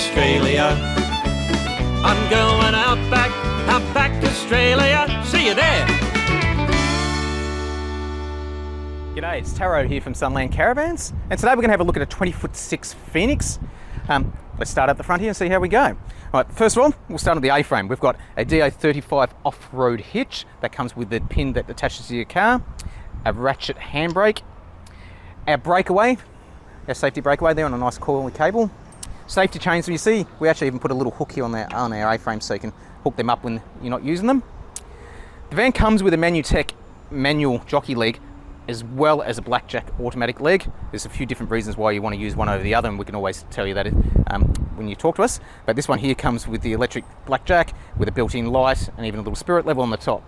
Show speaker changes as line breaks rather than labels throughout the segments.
Australia. I'm going outback Australia. See you there.
G'day, it's Taro here from Sunland Caravans, and today we're going to have a look at a 20'6" Phoenix. Let's start at the front here and see how we go. All right, first of all, we'll start on the A-frame. We've got a DA35 off-road hitch that comes with the pin that attaches to your car, a ratchet handbrake, our breakaway, our safety breakaway there on a nice coily cable, safety chains. You see, we actually even put a little hook here on our A-frame so you can hook them up when you're not using them. The van comes with a Manutech manual jockey leg as well as a blackjack automatic leg. There's a few different reasons why you want to use one over the other, and we can always tell you that when you talk to us. But this one here comes with the electric blackjack with a built-in light and even a little spirit level on the top.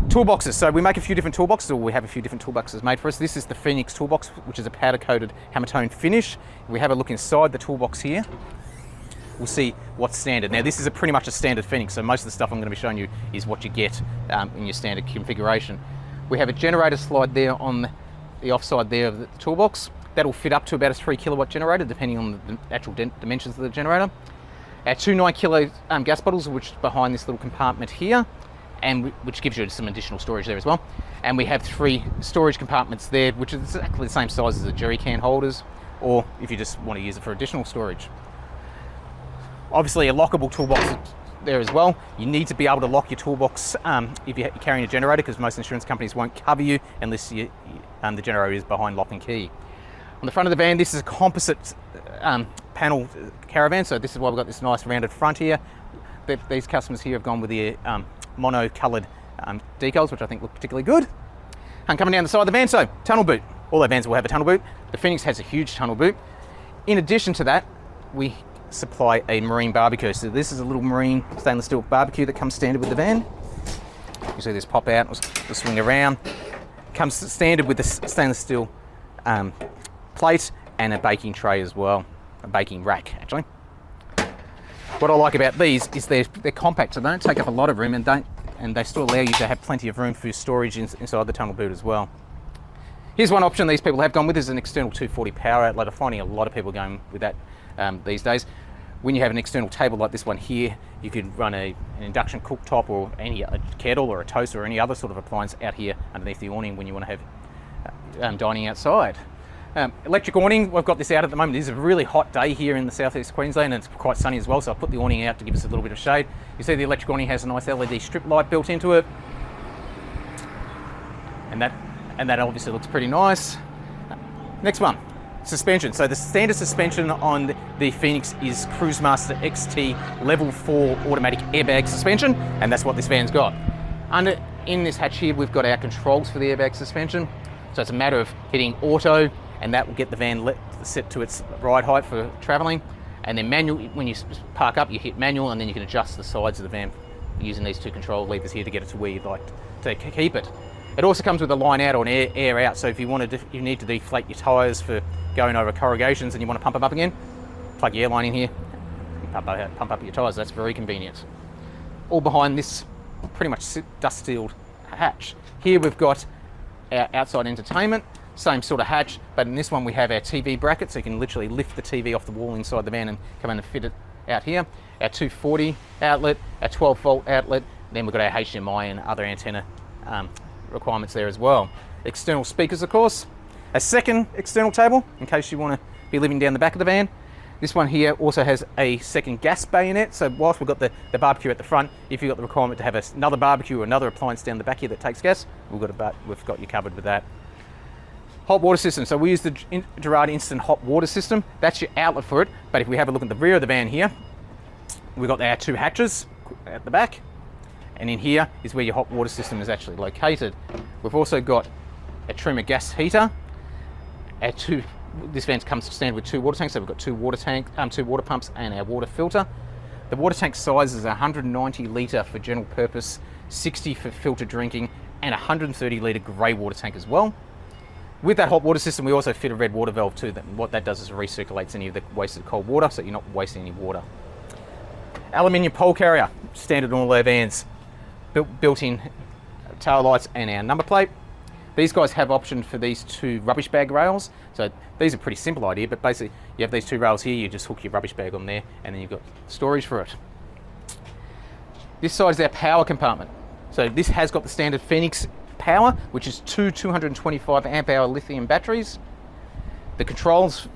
Toolboxes. So we make a few different toolboxes, or we have a few different toolboxes made for us. This is the Phoenix toolbox, which is a powder-coated hammer-tone finish. If we have a look inside the toolbox here, we'll see what's standard. Now this is pretty much a standard Phoenix, so most of the stuff I'm going to be showing you is what you get in your standard configuration. We have a generator slide there on the offside there of the toolbox. That'll fit up to about a 3 kilowatt generator, depending on the actual dimensions of the generator. Our two 9 kilo gas bottles, which is behind this little compartment here, and which gives you some additional storage there as well. And we have 3 storage compartments there, which is exactly the same size as the jerry can holders, or if you just want to use it for additional storage. Obviously a lockable toolbox there as well. You need to be able to lock your toolbox if you're carrying a generator, because most insurance companies won't cover you unless the generator is behind lock and key. On the front of the van, this is a composite panel caravan, so this is why we've got this nice rounded front here. These customers here have gone with the mono coloured decals, which I think look particularly good. And coming down the side of the van, so tunnel boot. All our vans will have a tunnel boot. The Phoenix has a huge tunnel boot. In addition to that, we supply a marine barbecue. So this is a little marine stainless steel barbecue that comes standard with the van. You see this pop out, we'll swing around. Comes standard with the stainless steel plate and a baking tray as well, a baking rack actually. What I like about these is they're compact, so they don't take up a lot of room, and they still allow you to have plenty of room for storage inside the tunnel boot as well. Here's one option these people have gone with, is an external 240 power outlet. I'm finding a lot of people going with that these days. When you have an external table like this one here, you could run an induction cooktop or a kettle or a toaster or any other sort of appliance out here underneath the awning when you want to have dining outside. Electric awning, we've got this out at the moment. It is a really hot day here in the southeast Queensland, and it's quite sunny as well, so I put the awning out to give us a little bit of shade. You see the electric awning has a nice LED strip light built into it, and that obviously looks pretty nice. Next one. Suspension. So the standard suspension on the Phoenix is Cruisemaster XT Level 4 automatic airbag suspension, and that's what this van's got. In this hatch here, we've got our controls for the airbag suspension. So it's a matter of hitting auto, and that will get the van set to its ride height for traveling. And then manual, when you park up, you hit manual, and then you can adjust the sides of the van using these 2 control levers here to get it to where you'd like to keep it. It also comes with a line out or an air out, so if you you need to deflate your tyres for going over corrugations and you want to pump them up again, plug your airline in here, and pump up your tyres. That's very convenient. All behind this pretty much dust sealed hatch. Here we've got our outside entertainment, same sort of hatch, but in this one we have our TV bracket, so you can literally lift the TV off the wall inside the van and come in and fit it out here. Our 240 outlet, our 12 volt outlet, then we've got our HDMI and other antenna requirements there as well. External speakers, of course. A second external table in case you want to be living down the back of the van. This one here also has a second gas bayonet, so whilst we've got the barbecue at the front, if you've got the requirement to have another barbecue or another appliance down the back here that takes gas, we've got you covered with that. Hot water system. So we use the Gerard Instant Hot Water System. That's your outlet for it, but if we have a look at the rear of the van here, we've got our 2 hatches at the back, and in here is where your hot water system is actually located. We've also got a trimmer gas heater. This van comes standard with 2 water tanks, so we've got 2 water pumps and our water filter. The water tank size is 190 litre for general purpose, 60 for filter drinking, and 130 litre grey water tank as well. With that hot water system, we also fit a red water valve too. What that does is recirculates any of the wasted cold water, so you're not wasting any water. Aluminium pole carrier, standard on all our vans. Built-in tail lights and our number plate. These guys have option for these 2 rubbish bag rails. So these are pretty simple idea, but basically you have these 2 rails here, you just hook your rubbish bag on there, and then you've got storage for it. This side is our power compartment. So this has got the standard Phoenix power, which is 2 225 amp hour lithium batteries. The controls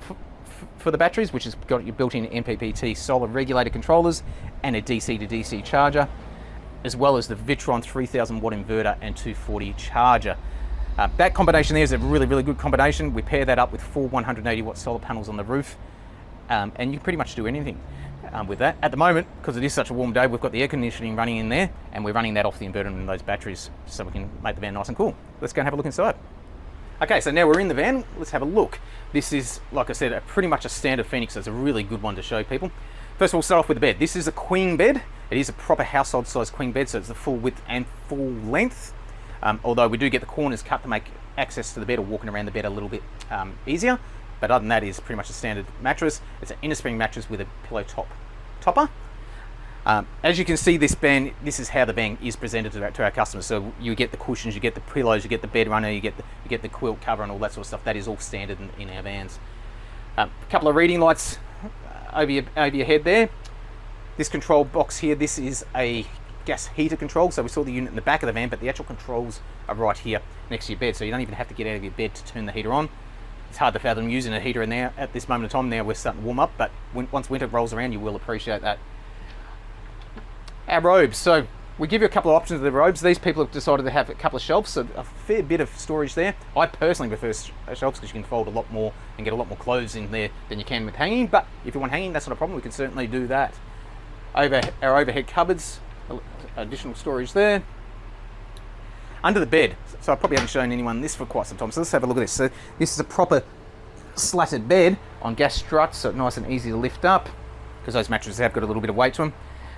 for the batteries, which has got your built-in MPPT solar regulator controllers and a DC to DC charger, as well as the Vitron 3000 watt inverter and 240 charger. That combination there is a really, really good combination. We pair that up with 4 180 watt solar panels on the roof, and you can pretty much do anything with that. At the moment, because it is such a warm day, we've got the air conditioning running in there, and we're running that off the inverter and those batteries so we can make the van nice and cool. Let's go and have a look inside. Okay, so now we're in the van, let's have a look. This is, like I said, pretty much a standard Phoenix, so it's a really good one to show people. First of all, we'll start off with the bed. This is a queen bed. It is a proper household size queen bed, so it's the full width and full length. Although we do get the corners cut to make access to the bed or walking around the bed a little bit easier. But other than that, it's pretty much a standard mattress. It's an inner spring mattress with a pillow topper. As you can see, this is how the van is presented to our customers. So you get the cushions, you get the pillows, you get the bed runner, you get the quilt cover and all that sort of stuff. That is all standard in our vans. A couple of reading lights over your head there. This control box here, this is a gas heater control. So we saw the unit in the back of the van, but the actual controls are right here next to your bed. So you don't even have to get out of your bed to turn the heater on. It's hard to fathom using a heater in there at this moment in time. Now we're starting to warm up, but once winter rolls around, you will appreciate that. Our robes. So we give you a couple of options of the robes. These people have decided to have a couple of shelves, so a fair bit of storage there. I personally prefer shelves because you can fold a lot more and get a lot more clothes in there than you can with hanging. But if you want hanging, that's not a problem. We can certainly do that. Over our overhead cupboards, additional storage there. Under the bed, so I probably haven't shown anyone this for quite some time, so let's have a look at this. So this is a proper slatted bed on gas struts, so nice and easy to lift up because those mattresses have got a little bit of weight to them.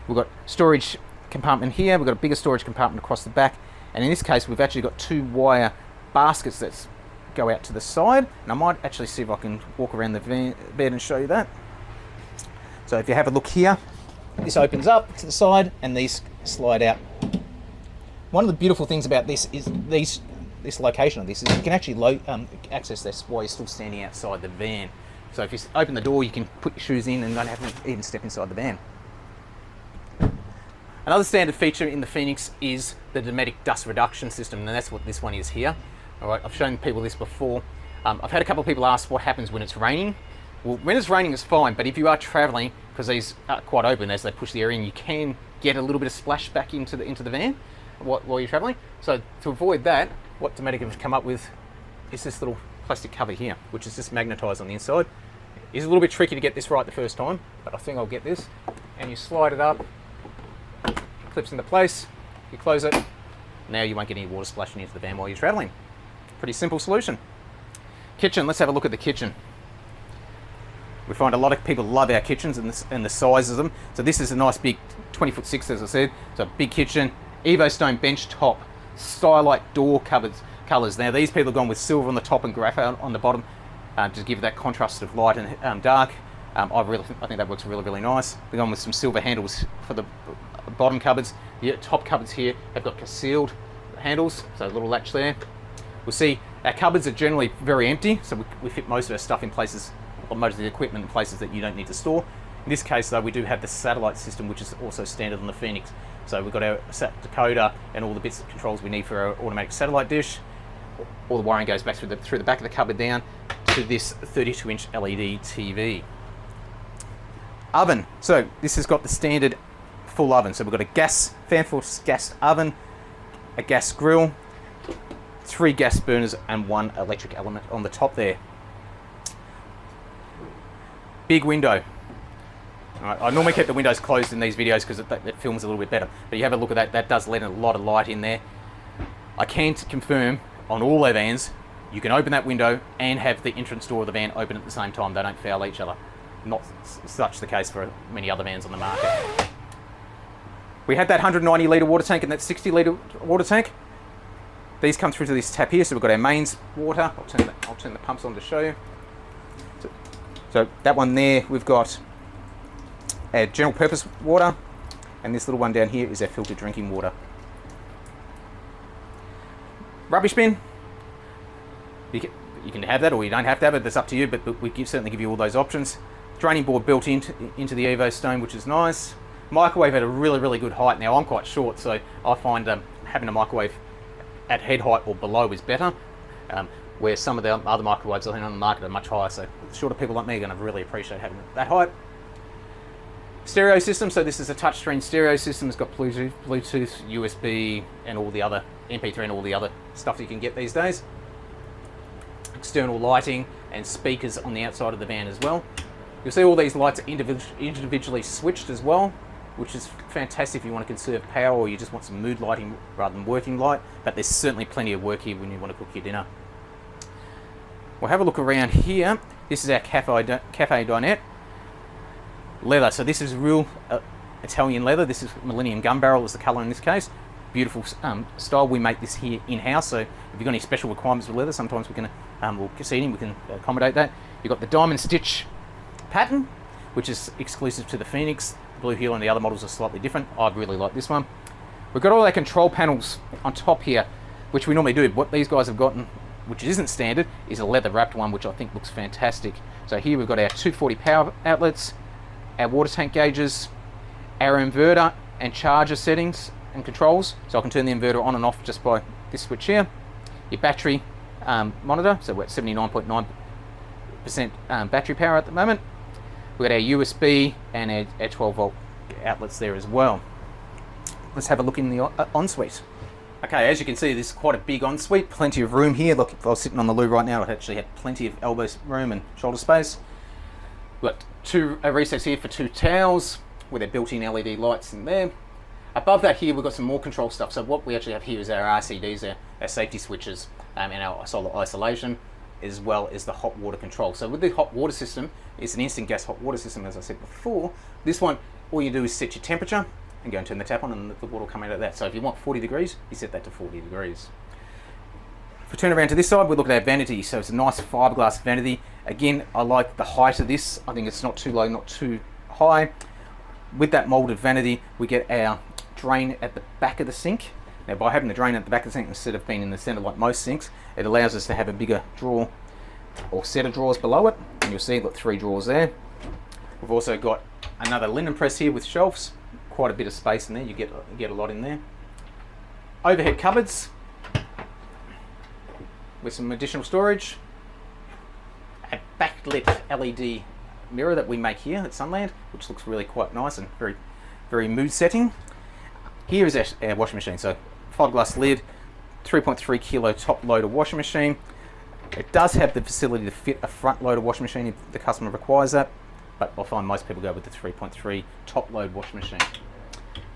We've got storage compartment here, we've got a bigger storage compartment across the back, and in this case we've actually got 2 wire baskets that go out to the side, and I might actually see if I can walk around the bed and show you that. So if you have a look here, this opens up to the side and these slide out. One of the beautiful things about this is this location of this is you can actually access this while you're still standing outside the van. So if you open the door, you can put your shoes in and not have to even step inside the van. Another standard feature in the Phoenix is the Dometic dust reduction system, and that's what this one is here. All right, I've shown people this before. I've had a couple of people ask what happens when it's raining. Well, when it's raining, it's fine, but if you are traveling, because these are quite open as they push the air in, you can get a little bit of splash back into the van while you're traveling. So to avoid that, what Dometic have come up with is this little plastic cover here, which is just magnetized on the inside. It's a little bit tricky to get this right the first time, but I think I'll get this. And you slide it up, clips into place, you close it, now you won't get any water splashing into the van while you're traveling. Pretty simple solution. Kitchen, let's have a look at the kitchen. We find a lot of people love our kitchens and the size of them. So this is a nice big 20'6", as I said. So big kitchen, Evo Stone bench top, Stylite door colours. Now these people have gone with silver on the top and graphite on the bottom to give that contrast of light and dark. I think that works really, really nice. They've gone with some silver handles for the bottom cupboards. The top cupboards here have got concealed handles, so a little latch there. We'll see our cupboards are generally very empty, so we fit most of our stuff in places, or most of the equipment in places that you don't need to store. In this case though, we do have the satellite system, which is also standard on the Phoenix. So we've got our SAT decoder and all the bits of controls we need for our automatic satellite dish. All the wiring goes back through the back of the cupboard down to this 32-inch LED TV. Oven. So this has got the standard full oven. So we've got a fan force gas oven, a gas grill, 3 gas burners and 1 electric element on the top there. Big window. All right, I normally keep the windows closed in these videos because it films a little bit better. But you have a look at that, that does let a lot of light in there. I can confirm on all our vans, you can open that window and have the entrance door of the van open at the same time. They don't foul each other. Not such the case for many other vans on the market. We had that 190 litre water tank and that 60 litre water tank. These come through to this tap here, so we've got our mains water. I'll turn the pumps on to show you. So that one there, we've got our general purpose water, and this little one down here is our filtered drinking water. Rubbish bin. You can have that, or you don't have to have it. That's up to you. But certainly give you all those options. Draining board built into the Evo stone, which is nice. Microwave at a really good height. Now I'm quite short, so I find having a microwave at head height or below is better. Where some of the other microwaves I think on the market are much higher. So shorter people like me are going to really appreciate having it that height. Stereo system. So this is a touchscreen stereo system. It's got Bluetooth, USB, and all the other MP3 and all the other stuff that you can get these days. External lighting and speakers on the outside of the van as well. You'll see all these lights are individually switched as well, which is fantastic if you want to conserve power or you just want some mood lighting rather than working light. But there's certainly plenty of work here when you want to cook your dinner. We'll have a look around here. This is our cafe dinette. Leather. So this is real Italian leather. This is Millennium Gun Barrel is the colour in this case. Beautiful style. We make this here in-house. So if you've got any special requirements with leather, sometimes we can, or seating, we can accommodate that. You've got the diamond stitch pattern, which is exclusive to the Phoenix. The Blue Heel and the other models are slightly different. I really like this one. We've got all our control panels on top here, which we normally do. What these guys have gotten, which isn't standard, is a leather wrapped one, which I think looks fantastic. So here we've got our 240 power outlets, our water tank gauges, our inverter and charger settings and controls. So I can turn the inverter on and off just by this switch here. Your battery monitor, so we're at 79.9% battery power at the moment. We've got our USB and our 12 volt outlets there as well. Let's have a look in the ensuite. Okay, as you can see, this is quite a big ensuite, plenty of room here. Look, if I was sitting on the loo right now, I'd actually have plenty of elbow room and shoulder space. We've got a recess here for 2 towels with our built-in LED lights in there. Above that here, we've got some more control stuff. So what we actually have here is our RCDs, our safety switches, and our solar isolation, as well as the hot water control. So with the hot water system, it's an instant gas hot water system, as I said before. This one, all you do is set your temperature and go and turn the tap on and the water will come out of that. So if you want 40 degrees, you set that to 40 degrees. If we turn around to this side, we look at our vanity. So it's a nice fiberglass vanity. Again, I like the height of this. I think it's not too low, not too high. With that molded vanity, we get our drain at the back of the sink. Now by having the drain at the back of the sink instead of being in the center like most sinks, it allows us to have a bigger drawer or set of drawers below it. And you'll see we've got 3 drawers there. We've also got another linen press here with shelves. Quite a bit of space in there, you get a lot in there. Overhead cupboards with some additional storage. A backlit LED mirror that we make here at Sunland, which looks really quite nice and very mood setting. Here is our washing machine, so fiberglass lid, 3.3 kilo top loader washing machine. It does have the facility to fit a front loader washing machine if the customer requires that, but I find most people go with the 3.3 top load washing machine.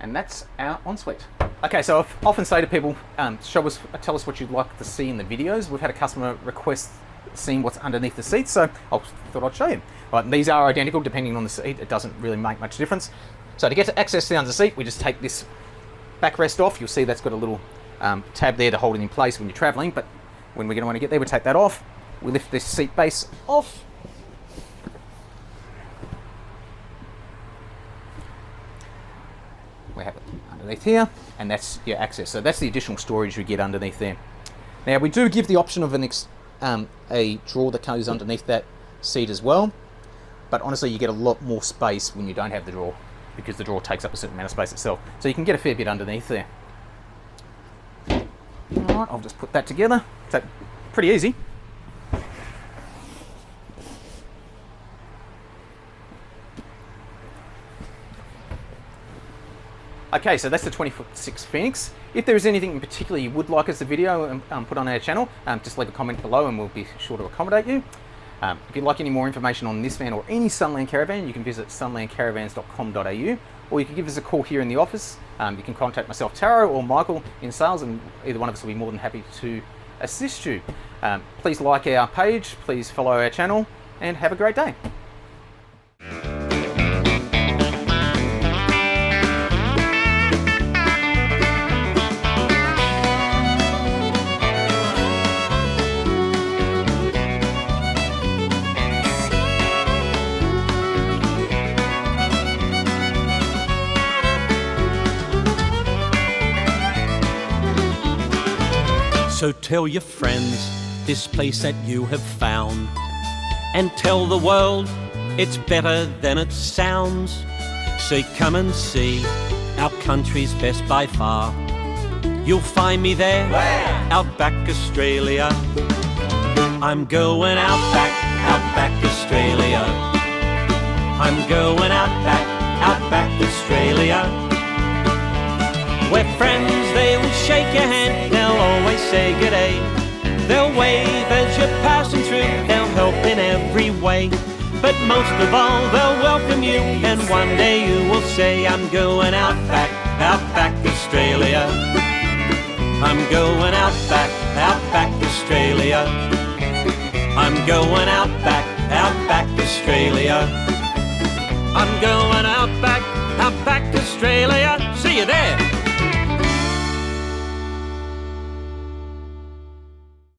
And that's our ensuite. Okay, so I often say to people, tell us what you'd like to see in the videos. We've had a customer request seeing what's underneath the seats, so I thought I'd show you. Right, these are identical depending on the seat. It doesn't really make much difference. So to get to access the under seat, we just take this backrest off. You'll see that's got a little tab there to hold it in place when you're traveling, but when we're going to want to get there, we take that off. We lift this seat base off. We have it underneath here, and that's your access. So that's the additional storage you get underneath there. Now we do give the option of a drawer that goes underneath that seat as well, but honestly you get a lot more space when you don't have the drawer, because the drawer takes up a certain amount of space itself. So you can get a fair bit underneath there. Alright, I'll just put that together. So pretty easy. Okay, so that's the 20'6" Phoenix. If there is anything in particular you would like us to video and put on our channel, just leave a comment below and we'll be sure to accommodate you. If you'd like any more information on this van or any Sunland Caravan, you can visit sunlandcaravans.com.au, or you can give us a call here in the office. You can contact myself, Taro, or Michael in sales, and either one of us will be more than happy to assist you. Please like our page, please follow our channel, and have a great day.
So tell your friends this place that you have found and tell the world it's better than it sounds. So come and see, our country's best by far. You'll find me there, outback Australia. I'm going outback Australia. I'm going outback Australia. Where friends, they will shake your hand, they'll always say good day. They'll wave as you're passing through, they'll help in every way. But most of all, they'll welcome you, and one day you will say, I'm going outback Australia. I'm going outback Australia. I'm going outback Australia. I'm going outback Australia. See you there.